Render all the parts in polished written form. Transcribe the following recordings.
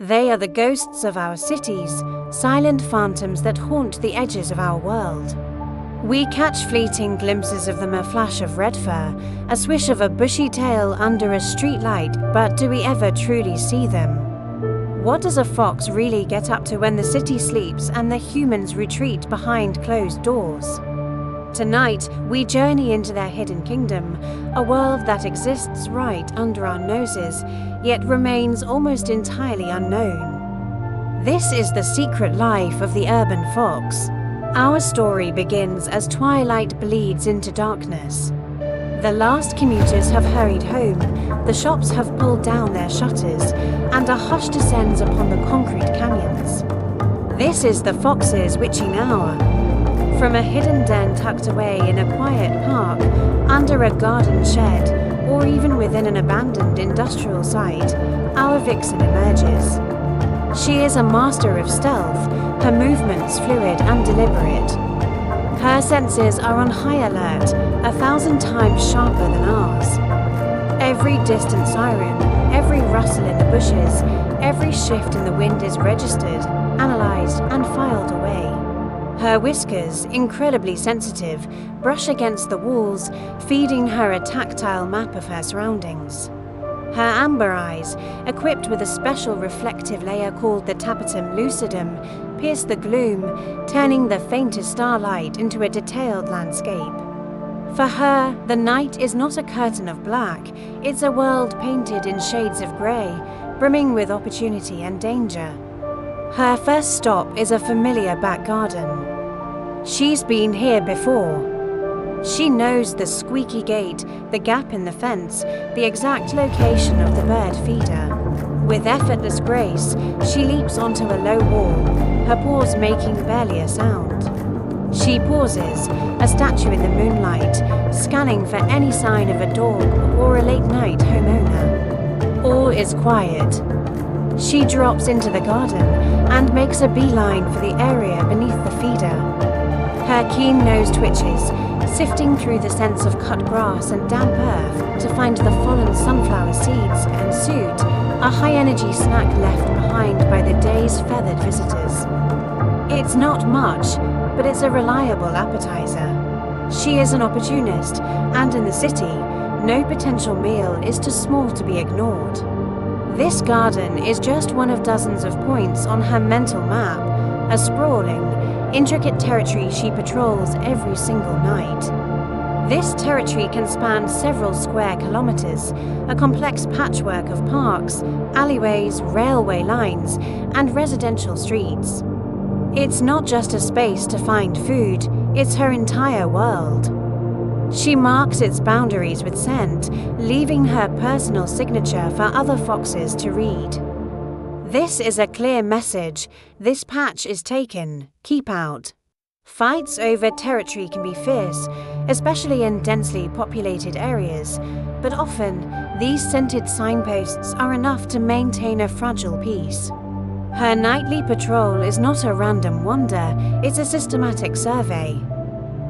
They are the ghosts of our cities, silent phantoms that haunt the edges of our world. We catch fleeting glimpses of them, a flash of red fur, a swish of a bushy tail under a streetlight, but do we ever truly see them? What does a fox really get up to when the city sleeps and the humans retreat behind closed doors? Tonight, we journey into their hidden kingdom, a world that exists right under our noses, yet remains almost entirely unknown. This is the secret life of the urban fox. Our story begins as twilight bleeds into darkness. The last commuters have hurried home, the shops have pulled down their shutters, and a hush descends upon the concrete canyons. This is the fox's witching hour. From a hidden den tucked away in a quiet park, under a garden shed, or even within an abandoned industrial site, our vixen emerges. She is a master of stealth, her movements fluid and deliberate. Her senses are on high alert, 1,000 times sharper than ours. Every distant siren, every rustle in the bushes, every shift in the wind is registered, analyzed, and filed away. Her whiskers, incredibly sensitive, brush against the walls, feeding her a tactile map of her surroundings. Her amber eyes, equipped with a special reflective layer called the tapetum lucidum, pierce the gloom, turning the faintest starlight into a detailed landscape. For her, the night is not a curtain of black, it's a world painted in shades of grey, brimming with opportunity and danger. Her first stop is a familiar back garden. She's been here before. She knows the squeaky gate, the gap in the fence, the exact location of the bird feeder. With effortless grace, she leaps onto a low wall, her paws making barely a sound. She pauses, a statue in the moonlight, scanning for any sign of a dog or a late-night homeowner. All is quiet. She drops into the garden and makes a beeline for the area beneath the feeder. Her keen nose twitches, sifting through the scents of cut grass and damp earth to find the fallen sunflower seeds and suit, a high-energy snack left behind by the day's feathered visitors. It's not much, but it's a reliable appetizer. She is an opportunist, and in the city, no potential meal is too small to be ignored. This garden is just one of dozens of points on her mental map, a sprawling, intricate territory she patrols every single night. This territory can span several square kilometers, a complex patchwork of parks, alleyways, railway lines, and residential streets. It's not just a space to find food, it's her entire world. She marks its boundaries with scent, leaving her personal signature for other foxes to read. This is a clear message. This patch is taken. Keep out. Fights over territory can be fierce, especially in densely populated areas, but often these scented signposts are enough to maintain a fragile peace. Her nightly patrol is not a random wander, it's a systematic survey.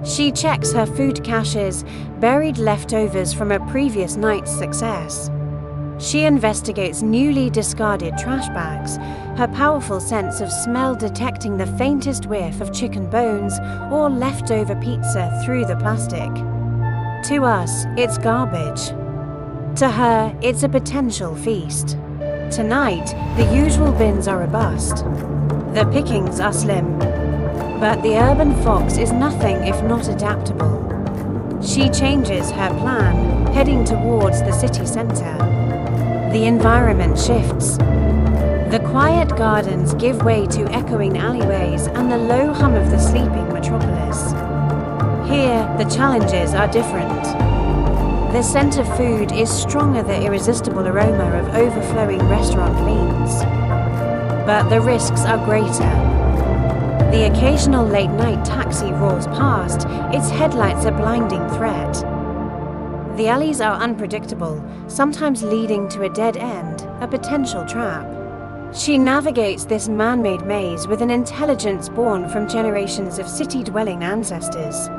She checks her food caches, buried leftovers from a previous night's success. She investigates newly discarded trash bags, her powerful sense of smell detecting the faintest whiff of chicken bones or leftover pizza through the plastic. To us, it's garbage. To her, it's a potential feast. Tonight, the usual bins are a bust. The pickings are slim. But the urban fox is nothing if not adaptable. She changes her plan, heading towards the city centre. The environment shifts. The quiet gardens give way to echoing alleyways and the low hum of the sleeping metropolis. Here, the challenges are different. The scent of food is stronger the irresistible aroma of overflowing restaurant meals. But the risks are greater. The occasional late-night taxi roars past, its headlights a blinding threat. The alleys are unpredictable, sometimes leading to a dead end, a potential trap. She navigates this man-made maze with an intelligence born from generations of city-dwelling ancestors.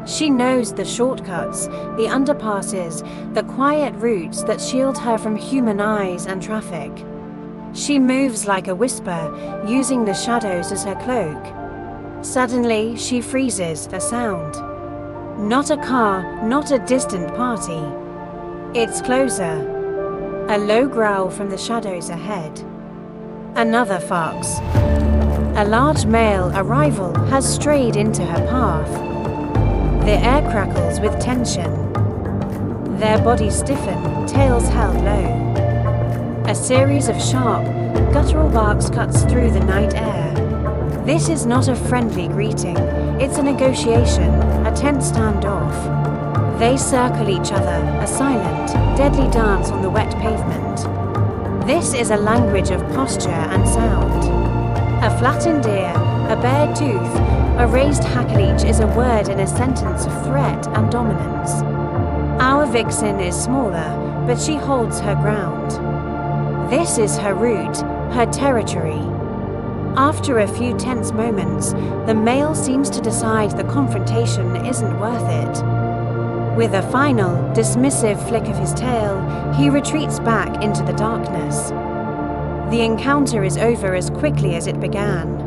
She knows the shortcuts, the underpasses, the quiet routes that shield her from human eyes and traffic. She moves like a whisper, using the shadows as her cloak. Suddenly, she freezes, a sound. Not a car, not a distant party. It's closer. A low growl from the shadows ahead. Another fox. A large male arrival has strayed into her path. The air crackles with tension. Their bodies stiffen, tails held low. A series of sharp, guttural barks cuts through the night air. This is not a friendly greeting, it's a negotiation, a tense standoff. They circle each other, a silent, deadly dance on the wet pavement. This is a language of posture and sound. A flattened ear, a bared tooth, a raised hackleach is a word in a sentence of threat and dominance. Our vixen is smaller, but she holds her ground. This is her route, her territory. After a few tense moments, the male seems to decide the confrontation isn't worth it. With a final, dismissive flick of his tail, he retreats back into the darkness. The encounter is over as quickly as it began.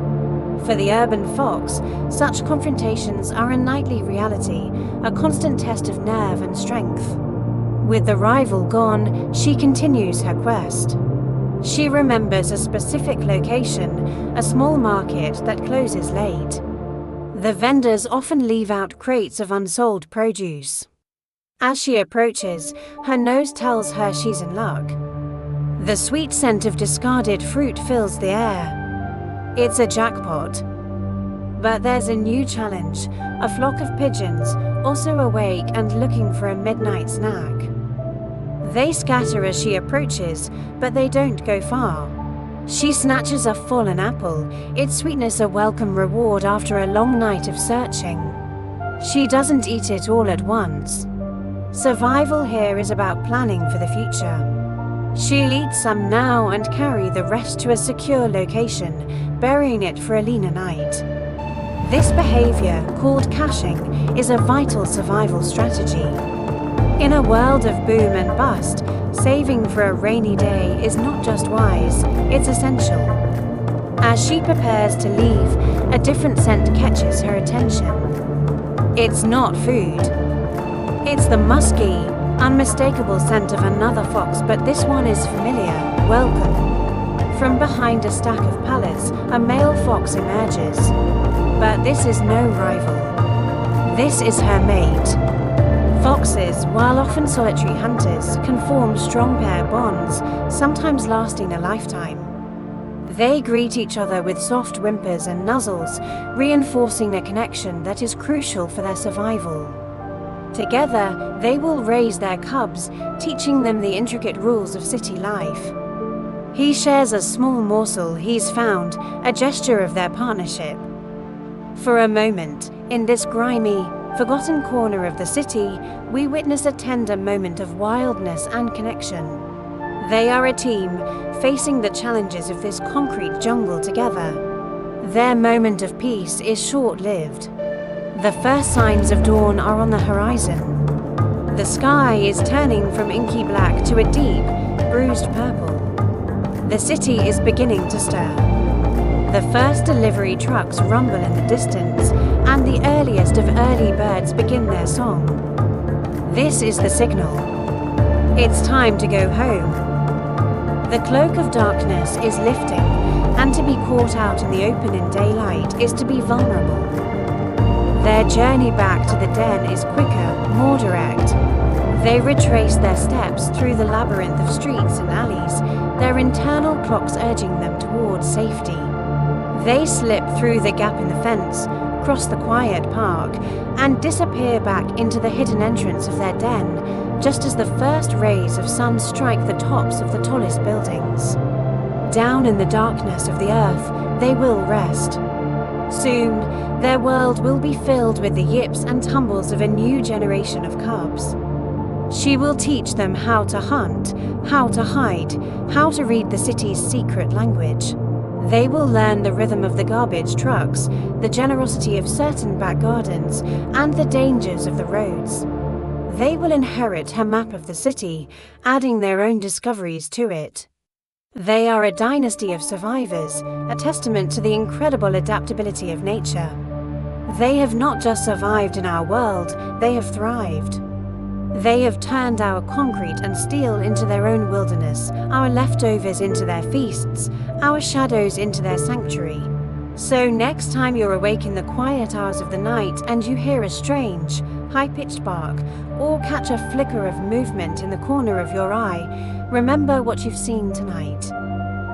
For the urban fox, such confrontations are a nightly reality, a constant test of nerve and strength. With the rival gone, she continues her quest. She remembers a specific location, a small market that closes late. The vendors often leave out crates of unsold produce. As she approaches, her nose tells her she's in luck. The sweet scent of discarded fruit fills the air. It's a jackpot. But there's a new challenge, a flock of pigeons, also awake and looking for a midnight snack. They scatter as she approaches, but they don't go far. She snatches a fallen apple, its sweetness a welcome reward after a long night of searching. She doesn't eat it all at once. Survival here is about planning for the future. She'll eat some now and carry the rest to a secure location, burying it for a leaner night. This behavior, called caching, is a vital survival strategy. In a world of boom and bust, saving for a rainy day is not just wise, it's essential. As she prepares to leave, a different scent catches her attention. It's not food. It's the musky, unmistakable scent of another fox, but this one is familiar, welcome. From behind a stack of pallets, a male fox emerges. But this is no rival. This is her mate. Foxes, while often solitary hunters, can form strong pair bonds, sometimes lasting a lifetime. They greet each other with soft whimpers and nuzzles, reinforcing a connection that is crucial for their survival. Together, they will raise their cubs, teaching them the intricate rules of city life. He shares a small morsel he's found, a gesture of their partnership. For a moment, in this grimy, forgotten corner of the city, we witness a tender moment of wildness and connection. They are a team, facing the challenges of this concrete jungle together. Their moment of peace is short-lived. The first signs of dawn are on the horizon. The sky is turning from inky black to a deep, bruised purple. The city is beginning to stir. The first delivery trucks rumble in the distance, and the earliest of early birds begin their song. This is the signal. It's time to go home. The cloak of darkness is lifting, and to be caught out in the open in daylight is to be vulnerable. Their journey back to the den is quicker, more direct. They retrace their steps through the labyrinth of streets and alleys, their internal clocks urging them towards safety. They slip through the gap in the fence, cross the quiet park, and disappear back into the hidden entrance of their den, just as the first rays of sun strike the tops of the tallest buildings. Down in the darkness of the earth, they will rest. Soon, their world will be filled with the yips and tumbles of a new generation of cubs. She will teach them how to hunt, how to hide, how to read the city's secret language. They will learn the rhythm of the garbage trucks, the generosity of certain back gardens, and the dangers of the roads. They will inherit her map of the city, adding their own discoveries to it. They are a dynasty of survivors, a testament to the incredible adaptability of nature. They have not just survived in our world, they have thrived. They have turned our concrete and steel into their own wilderness, our leftovers into their feasts, our shadows into their sanctuary. So next time you're awake in the quiet hours of the night and you hear a strange, high-pitched bark or catch a flicker of movement in the corner of your eye, remember what you've seen tonight.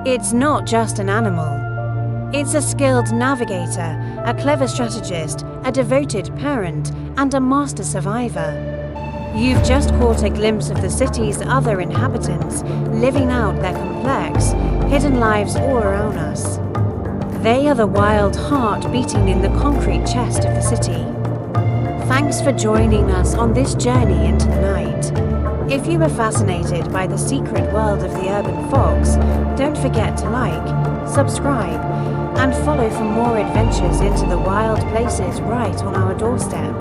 It's not just an animal. It's a skilled navigator, a clever strategist, a devoted parent, and a master survivor. You've just caught a glimpse of the city's other inhabitants living out their complex, hidden lives all around us. They are the wild heart beating in the concrete chest of the city. Thanks for joining us on this journey into the night. If you were fascinated by the secret world of the urban fox, don't forget to like, subscribe, and follow for more adventures into the wild places right on our doorstep.